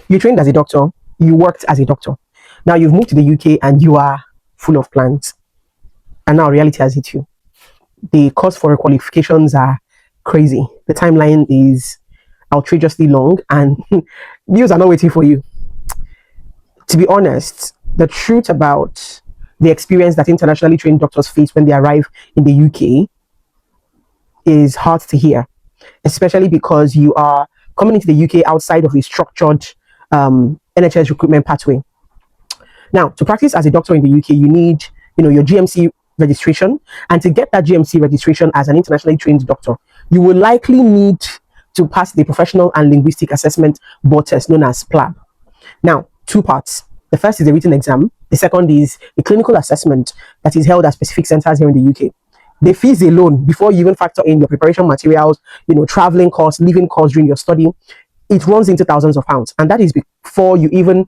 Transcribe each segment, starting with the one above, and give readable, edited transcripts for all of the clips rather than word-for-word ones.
You trained as a doctor, you worked as a doctor. Now you've moved to the UK and you are full of plans. And now reality has hit you. The cost for qualifications are crazy. The timeline is outrageously long and bills are not waiting for you. To be honest, the truth about the experience that internationally trained doctors face when they arrive in the UK is hard to hear, especially because you are coming into the UK outside of a structured NHS recruitment pathway. Now, to practice as a doctor in the UK, you need, your GMC registration, and to get that GMC registration as an internationally trained doctor, you will likely need to pass the Professional and Linguistic Assessment Board test, known as PLAB. Now, two parts. The first is a written exam. The second is a clinical assessment that is held at specific centers here in the UK. The fees alone, before you even factor in your preparation materials, traveling costs, living costs during your study, it runs into thousands of pounds. And that is before you even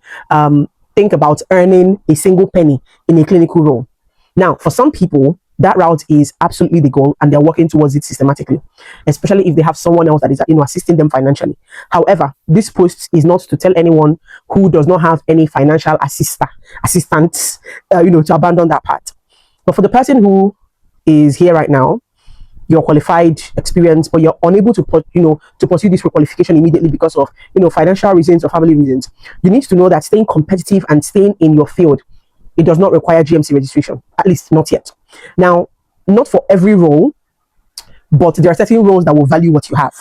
think about earning a single penny in a clinical role. Now, for some people, that route is absolutely the goal and they're working towards it systematically, especially if they have someone else that is assisting them financially. However, this post is not to tell anyone who does not have any financial assistance to abandon that path. But for the person who is here right now, you're qualified, experienced, but you're unable to pursue this requalification immediately because of financial reasons or family reasons, you need to know that staying competitive and staying in your field, it does not require GMC registration, at least not yet. Now, not for every role, but there are certain roles that will value what you have.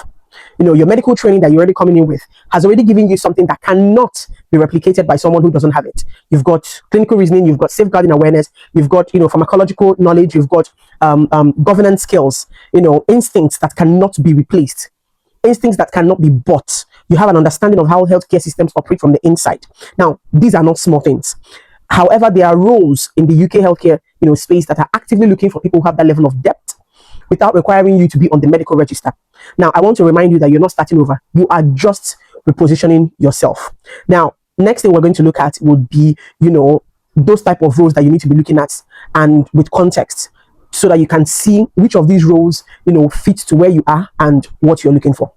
Your medical training that you're already coming in with has already given you something that cannot be replicated by someone who doesn't have it. You've got clinical reasoning, you've got safeguarding awareness, you've got pharmacological knowledge, you've got governance skills, instincts that cannot be replaced, instincts that cannot be bought. You have an understanding of how healthcare systems operate from the inside. Now, these are not small things. However, there are roles in the UK healthcare space that are actively looking for people who have that level of depth without requiring you to be on the medical register. Now, I want to remind you that you're not starting over. You are just repositioning yourself. Now, next thing we're going to look at would be, those type of roles that you need to be looking at and with context so that you can see which of these roles, fit to where you are and what you're looking for.